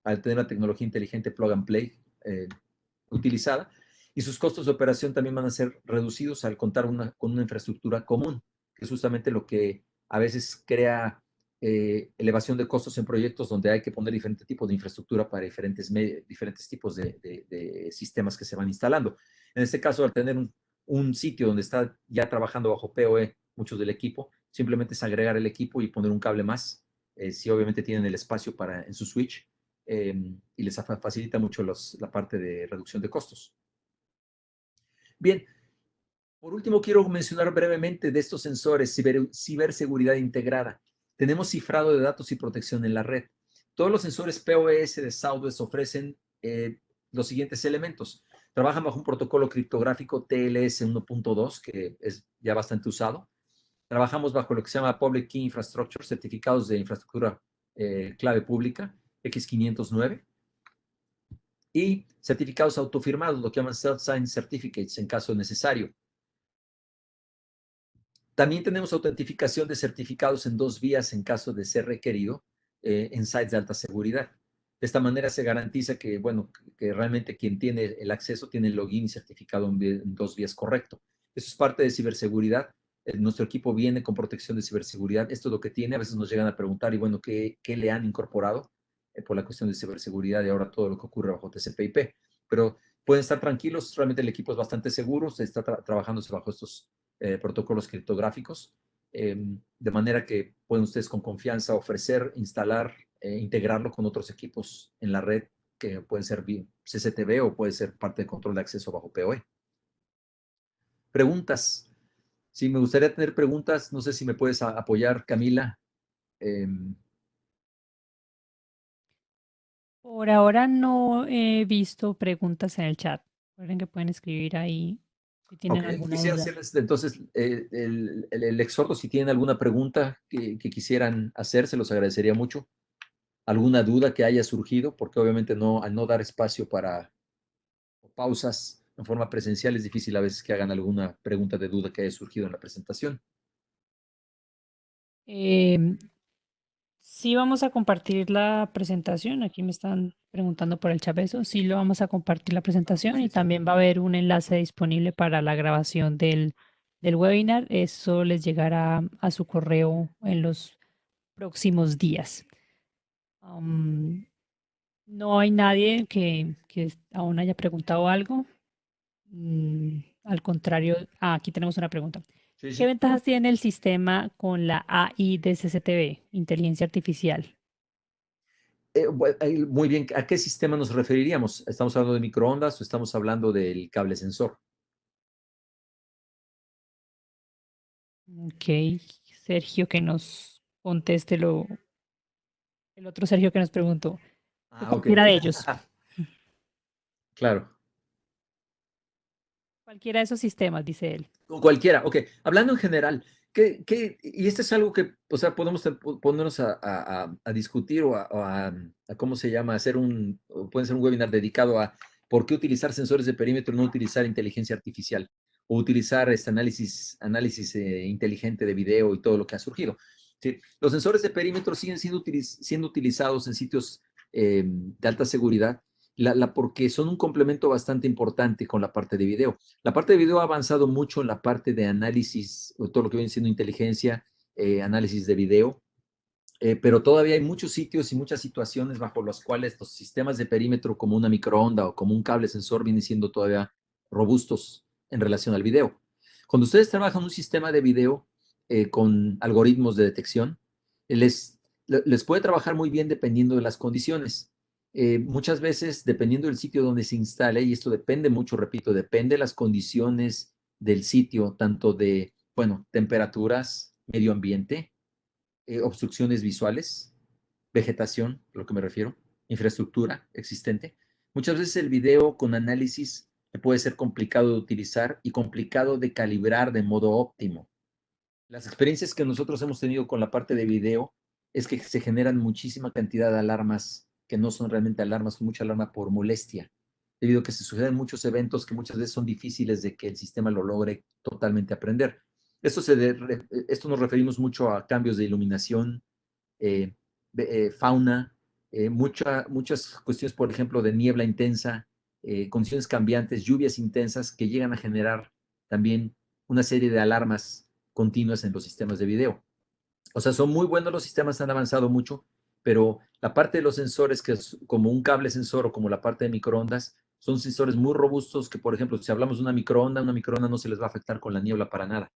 al tener la tecnología inteligente plug and play utilizada. Y sus costos de operación también van a ser reducidos al contar con una infraestructura común, que es justamente lo que a veces crea elevación de costos en proyectos donde hay que poner diferentes tipos de infraestructura para diferentes tipos de sistemas que se van instalando. En este caso, al tener un sitio donde está ya trabajando bajo PoE muchos del equipo, simplemente es agregar el equipo y poner un cable más, si obviamente tienen el espacio en su switch, y les facilita mucho la parte de reducción de costos. Bien, por último quiero mencionar brevemente de estos sensores, ciberseguridad integrada. Tenemos cifrado de datos y protección en la red. Todos los sensores PoS de Southwest ofrecen los siguientes elementos. Trabajan bajo un protocolo criptográfico TLS 1.2, que es ya bastante usado. Trabajamos bajo lo que se llama Public Key Infrastructure, certificados de infraestructura clave pública, X509. Y certificados autofirmados, lo que llaman self-signed certificates en caso necesario. También tenemos autentificación de certificados en 2 vías en caso de ser requerido en sites de alta seguridad. De esta manera se garantiza que, bueno, que realmente quien tiene el acceso tiene el login y certificado en 2 vías correcto. Eso es parte de ciberseguridad. Nuestro equipo viene con protección de ciberseguridad. Esto es lo que tiene. A veces nos llegan a preguntar, y bueno, ¿qué le han incorporado por la cuestión de ciberseguridad y ahora todo lo que ocurre bajo TCP/IP? Pero pueden estar tranquilos, realmente el equipo es bastante seguro, se está trabajándose bajo estos protocolos criptográficos, de manera que pueden ustedes con confianza ofrecer, instalar, integrarlo con otros equipos en la red que pueden ser CCTV o puede ser parte de control de acceso bajo PoE. Preguntas. Sí, me gustaría tener preguntas. No sé si me puedes apoyar, Camila. Por ahora no he visto preguntas en el chat. Recuerden que pueden escribir ahí si tienen Ok, alguna quisiera duda. hacerles entonces el exhorto, si tienen alguna pregunta que quisieran hacer, se los agradecería mucho. Alguna duda que haya surgido, porque obviamente no, al no dar espacio para pausas en forma presencial es difícil a veces que hagan alguna pregunta de duda que haya surgido en la presentación. Em, sí vamos a compartir la presentación. Aquí me están preguntando por el chat eso. Sí lo vamos a compartir la presentación y Magnífico. también va a haber un enlace disponible para la grabación del webinar. Eso les llegará a su correo en los próximos días. Am, no hay nadie que aún haya preguntado algo. Al contrario, aquí tenemos una pregunta. Sí, ¿Qué sí. ventajas tiene el sistema con la AI de CCTV, inteligencia artificial? Muy bien, ¿a qué sistema nos referiríamos? ¿Estamos hablando de microondas o estamos hablando del cable sensor? Ok, Sergio que nos conteste el otro Sergio que nos preguntó, que Ah, ok. cualquiera de ellos, Claro. cualquiera de esos sistemas, dice él. Con cualquiera, ok. Hablando en general, y esto es algo que, o sea, podemos ponernos a discutir o a, ¿cómo se llama? O puede ser un webinar dedicado a por qué utilizar sensores de perímetro y no utilizar inteligencia artificial o utilizar este análisis inteligente de video y todo lo que ha surgido. Sí, los sensores de perímetro siguen siendo utilizados en sitios de alta seguridad porque son un complemento bastante importante con la parte de video. La parte de video ha avanzado mucho en la parte de análisis, o todo lo que viene siendo inteligencia, análisis de video, pero todavía hay muchos sitios y muchas situaciones bajo las cuales los sistemas de perímetro como una microonda o como un cable sensor vienen siendo todavía robustos en relación al video. Cuando ustedes trabajan un sistema de video con algoritmos de detección, les puede trabajar muy bien dependiendo de las condiciones. Muchas veces, dependiendo del sitio donde se instale, y esto depende mucho, repito, depende de las condiciones del sitio, tanto de, bueno, temperaturas, medio ambiente, obstrucciones visuales, vegetación, a lo que me refiero, infraestructura existente. Muchas veces el video con análisis puede ser complicado de utilizar y complicado de calibrar de modo óptimo. Las experiencias que nosotros hemos tenido con la parte de video es que se generan muchísima cantidad de alarmas que no son realmente alarmas, mucha alarma por molestia, debido a que se suceden muchos eventos que muchas veces son difíciles de que el sistema lo logre totalmente aprender. Esto nos referimos mucho a cambios de iluminación, eh, fauna, muchas cuestiones, por ejemplo, de niebla intensa, condiciones cambiantes, lluvias intensas que llegan a generar también una serie de alarmas continuas en los sistemas de video. O sea, son muy buenos los sistemas, han avanzado mucho, pero la parte de los sensores, que es como un cable sensor o como la parte de microondas, son sensores muy robustos que, por ejemplo, si hablamos de una microonda no se les va a afectar con la niebla para nada.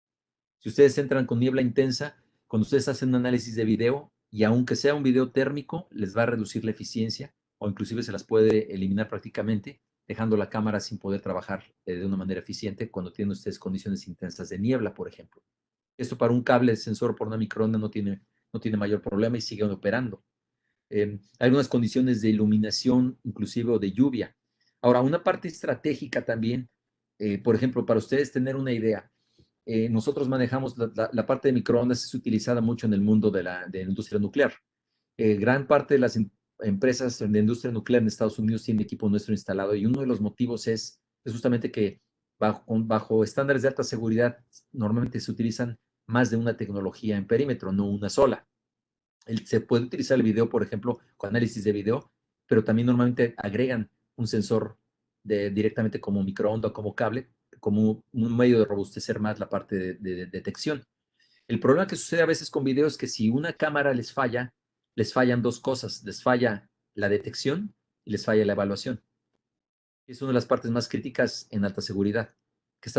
Si ustedes entran con niebla intensa, cuando ustedes hacen un análisis de video, y aunque sea un video térmico, les va a reducir la eficiencia o inclusive se las puede eliminar prácticamente, dejando la cámara sin poder trabajar de una manera eficiente cuando tienen ustedes condiciones intensas de niebla, por ejemplo. Esto para un cable de sensor por una microonda no tiene mayor problema y sigue operando. Hay algunas condiciones de iluminación, inclusive o de lluvia. Ahora, una parte estratégica también, por ejemplo, para ustedes tener una idea, nosotros manejamos la parte de microondas, es utilizada mucho en el mundo de la industria nuclear. Gran parte de las empresas de industria nuclear en Estados Unidos tienen equipo nuestro instalado y uno de los motivos es justamente que bajo estándares de alta seguridad normalmente se utilizan más de una tecnología en perímetro, no una sola. Se puede utilizar el video, por ejemplo, con análisis de video, pero también normalmente agregan un sensor directamente como microondas o como cable, como un medio de robustecer más la parte de detección. El problema que sucede a veces con video es que si una cámara les fallan dos cosas, les falla la detección y les falla la evaluación. Es una de las partes más críticas en alta seguridad, que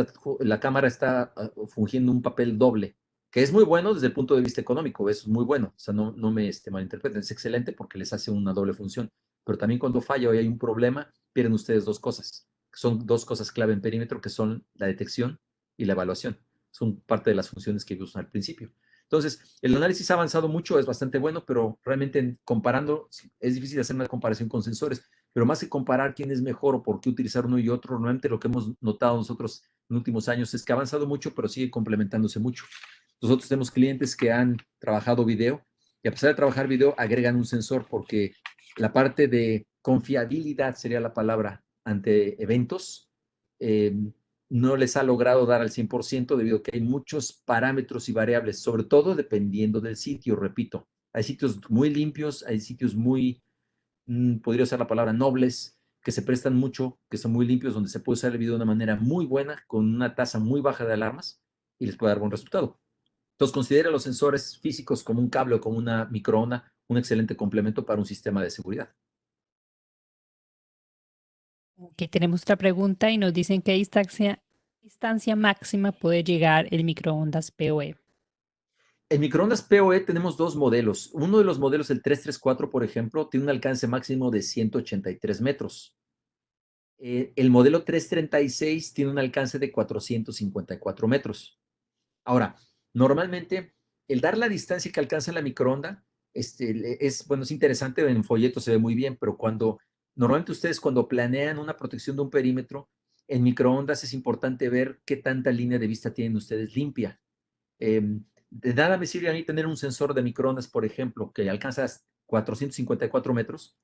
la cámara está fungiendo un papel doble, que es muy bueno desde el punto de vista económico, eso es muy bueno, o sea, no me malinterpreten, es excelente porque les hace una doble función, pero también cuando falla o hay un problema, pierden ustedes dos cosas. Son dos cosas clave en perímetro, que son la detección y la evaluación. Son parte de las funciones que usan al principio. Entonces, el análisis ha avanzado mucho, es bastante bueno, pero realmente comparando, es difícil hacer una comparación con sensores, pero más que comparar quién es mejor o por qué utilizar uno y otro, normalmente lo que hemos notado nosotros en últimos años es que ha avanzado mucho, pero sigue complementándose mucho. Nosotros tenemos clientes que han trabajado video y a pesar de trabajar video agregan un sensor porque la parte de confiabilidad sería la palabra ante eventos, eh, no les ha logrado dar al 100% debido a que hay muchos parámetros y variables, sobre todo dependiendo del sitio, repito. Hay sitios muy limpios, hay sitios muy, podría usar la palabra nobles, que se prestan mucho, que son muy limpios, donde se puede usar el video de una manera muy buena, con una tasa muy baja de alarmas y les puede dar buen resultado. Entonces, considera los sensores físicos como un cable o como una microonda un excelente complemento para un sistema de seguridad. Aquí tenemos otra pregunta y nos dicen qué distancia máxima puede llegar el microondas PoE. En microondas PoE tenemos dos modelos. Uno de los modelos, el 334, por ejemplo, tiene un alcance máximo de 183 metros. El modelo 336 tiene un alcance de 454 metros. Ahora, normalmente, el dar la distancia que alcanza la microonda bueno, es interesante, en folleto se ve muy bien, pero normalmente ustedes cuando planean una protección de un perímetro, en microondas es importante ver qué tanta línea de vista tienen ustedes limpia. De nada me sirve a mí tener un sensor de microondas, por ejemplo, que alcanza 454 metros,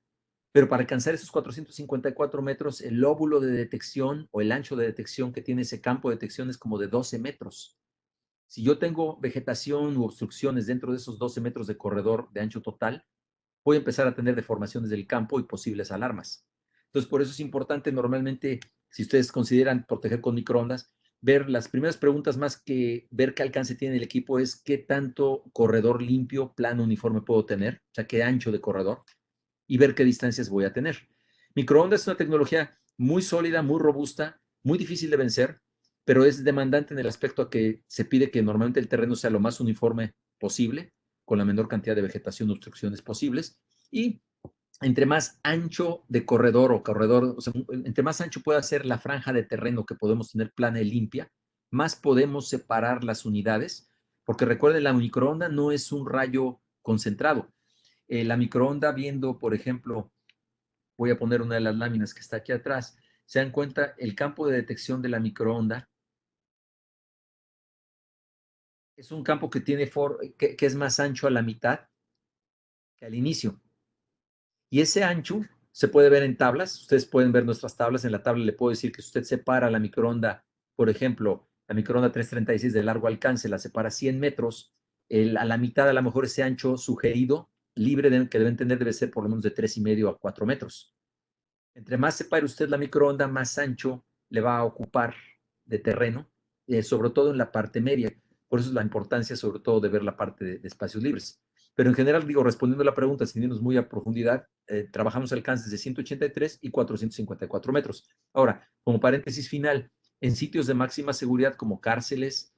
pero para alcanzar esos 454 metros, el lóbulo de detección o el ancho de detección que tiene ese campo de detección es como de 12 metros. Si yo tengo vegetación u obstrucciones dentro de esos 12 metros de corredor de ancho total, voy a empezar a tener deformaciones del campo y posibles alarmas. Entonces, por eso es importante normalmente, si ustedes consideran proteger con microondas, ver las primeras preguntas más que ver qué alcance tiene el equipo es qué tanto corredor limpio, plano, uniforme puedo tener, o sea, qué ancho de corredor, y ver qué distancias voy a tener. Microondas es una tecnología muy sólida, muy robusta, muy difícil de vencer, pero es demandante en el aspecto a que se pide que normalmente el terreno sea lo más uniforme posible, con la menor cantidad de vegetación o obstrucciones posibles, y entre más ancho de corredor o sea, entre más ancho pueda ser la franja de terreno que podemos tener plana y limpia, más podemos separar las unidades, porque recuerden, la microonda no es un rayo concentrado. La microonda viendo, por ejemplo, voy a poner una de las láminas que está aquí atrás, se dan cuenta, el campo de detección de la microonda es un campo que tiene que es más ancho a la mitad que al inicio. Y ese ancho se puede ver en tablas. Ustedes pueden ver nuestras tablas. En la tabla le puedo decir que si usted separa la microonda, por ejemplo, la microonda 336 de largo alcance, la separa 100 metros, a la mitad a lo mejor ese ancho sugerido, libre que deben tener, debe ser por lo menos de 3,5 a 4 metros. Entre más separe usted la microonda, más ancho le va a ocupar de terreno, sobre todo en la parte media. Por eso es la importancia, sobre todo, de ver la parte de espacios libres. Pero en general, digo, respondiendo a la pregunta, sin irnos muy a profundidad, trabajamos alcances de 183 y 454 metros. Ahora, como paréntesis final, en sitios de máxima seguridad como cárceles,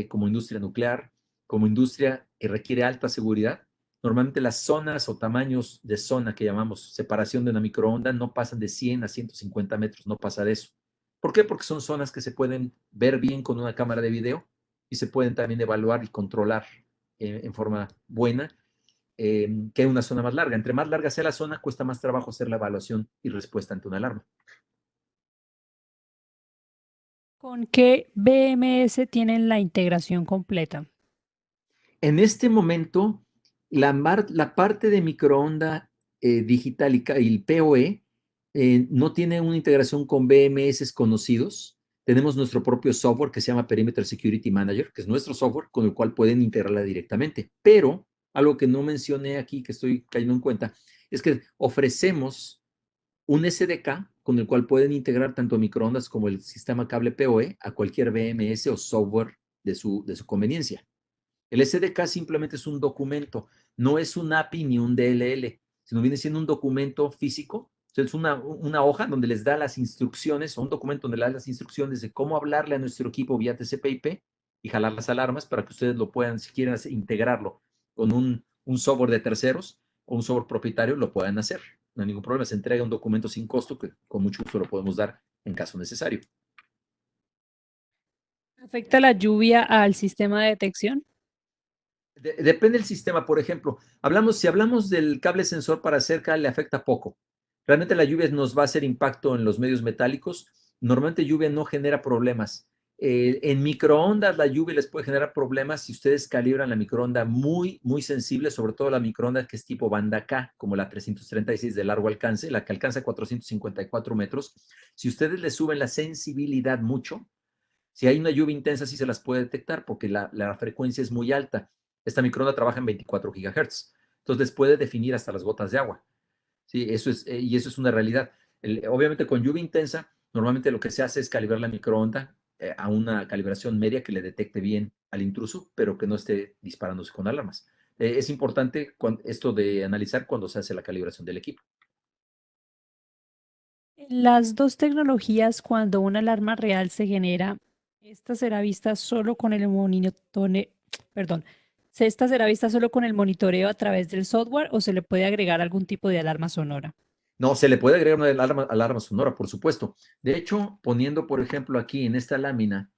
como industria nuclear, como industria que requiere alta seguridad, normalmente las zonas o tamaños de zona que llamamos separación de una microonda no pasan de 100 a 150 metros, no pasa de eso. ¿Por qué? Porque son zonas que se pueden ver bien con una cámara de video y se pueden también evaluar y controlar en forma buena que una zona más larga. Entre más larga sea la zona, cuesta más trabajo hacer la evaluación y respuesta ante una alarma. ¿Con qué BMS tienen la integración completa? En este momento, la parte de microonda digital y el PoE no tiene una integración con BMS conocidos. Tenemos nuestro propio software que se llama Perimeter Security Manager, que es nuestro software con el cual pueden integrarla directamente. Pero algo que no mencioné aquí, que estoy cayendo en cuenta, es que ofrecemos un SDK con el cual pueden integrar tanto microondas como el sistema cable PoE a cualquier BMS o software de su conveniencia. El SDK simplemente es un documento, no es un API ni un DLL, sino viene siendo un documento físico. Entonces, una hoja donde les da las instrucciones, o un documento donde les da las instrucciones de cómo hablarle a nuestro equipo vía TCP/IP y jalar las alarmas para que ustedes lo puedan, si quieren integrarlo con un software de terceros o un software propietario, lo puedan hacer. no hay ningún problema. Se entrega un documento sin costo que con mucho gusto lo podemos dar en caso necesario. ¿Afecta la lluvia al sistema de detección? Depende del sistema, por ejemplo, si hablamos del cable sensor para cerca, le afecta poco. Realmente la lluvia nos va a hacer impacto en los medios metálicos. Normalmente lluvia no genera problemas. En microondas la lluvia les puede generar problemas si ustedes calibran la microonda muy, muy sensible, sobre todo la microonda que es tipo banda K, como la 336 de largo alcance, la que alcanza 454 metros. Si ustedes le suben la sensibilidad mucho, si hay una lluvia intensa, sí se las puede detectar porque la frecuencia es muy alta. Esta microonda trabaja en 24 GHz. Entonces puede definir hasta las gotas de agua. Sí, y eso es una realidad. Obviamente con lluvia intensa, normalmente lo que se hace es calibrar la microonda a una calibración media que le detecte bien al intruso, pero que no esté disparándose con alarmas. Es importante esto de analizar cuando se hace la calibración del equipo. En las dos tecnologías, cuando una alarma real se genera, esta será vista solo con el perdón, esta será vista solo con el monitoreo a través del software o se le puede agregar algún tipo de alarma sonora. No, se le puede agregar una alarma sonora, por supuesto. De hecho, poniendo, por ejemplo, aquí en esta lámina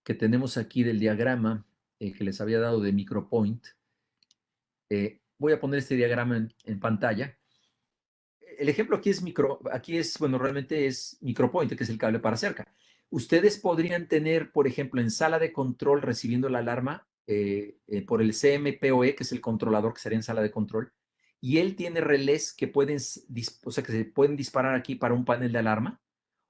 que tenemos aquí del diagrama que les había dado de MicroPoint, voy a poner este diagrama en pantalla. El ejemplo bueno, realmente es MicroPoint, que es el cable para cerca. Ustedes podrían tener, por ejemplo, en sala de control recibiendo la alarma por el CMPoE, que es el controlador que sería en sala de control, y él tiene relés que o sea, que se pueden disparar aquí para un panel de alarma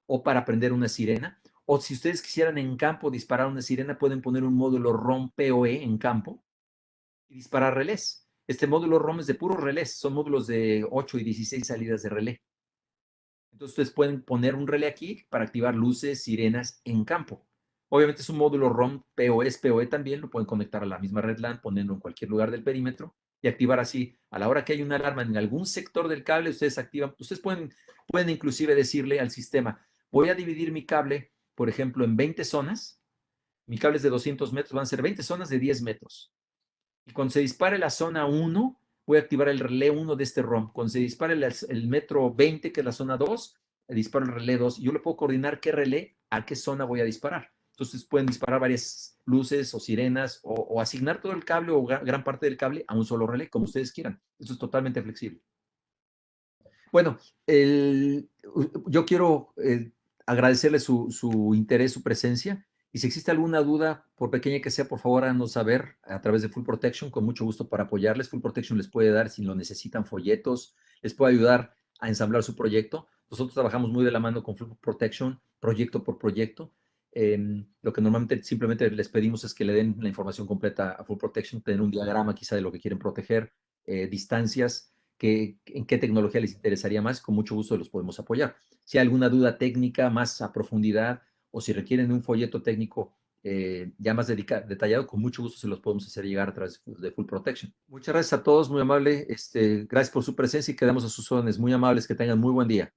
o para prender una sirena. O si ustedes quisieran en campo disparar una sirena, pueden poner un módulo ROM PoE en campo y disparar relés. Este módulo ROM es de puros relés, son módulos de 8 y 16 salidas de relé. Entonces ustedes pueden poner un relé aquí para activar luces, sirenas en campo. Obviamente es un módulo ROM PoE, PoE también, lo pueden conectar a la misma red LAN, ponerlo en cualquier lugar del perímetro y activar así. A la hora que hay una alarma en algún sector del cable, ustedes activan, pueden inclusive decirle al sistema, voy a dividir mi cable, por ejemplo, en 20 zonas. Mi cable es de 200 metros, van a ser 20 zonas de 10 metros. Y cuando se dispare la zona 1, voy a activar el relé 1 de este ROM. Cuando se dispare el metro 20, que es la zona 2, disparo el relé 2. Yo le puedo coordinar qué relé a qué zona voy a disparar. Entonces pueden disparar varias luces o sirenas o asignar todo el cable o gran parte del cable a un solo relé, como ustedes quieran. Esto es totalmente flexible. Bueno, yo quiero agradecerle su interés, su presencia. Y si existe alguna duda, por pequeña que sea, por favor, háganos saber a través de Full Protection, con mucho gusto para apoyarles. Full Protection les puede dar, si lo necesitan, folletos, les puede ayudar a ensamblar su proyecto. Nosotros trabajamos muy de la mano con Full Protection, proyecto por proyecto. Lo que normalmente simplemente les pedimos es que le den la información completa a Full Protection, tener un diagrama quizá de lo que quieren proteger, distancias, en qué tecnología les interesaría más, con mucho gusto los podemos apoyar. Si hay alguna duda técnica más a profundidad o si requieren un folleto técnico ya más detallado, con mucho gusto se los podemos hacer llegar a través de Full Protection. Muchas gracias a todos, muy amable. Gracias por su presencia y quedamos a sus órdenes. Muy amables, que tengan muy buen día.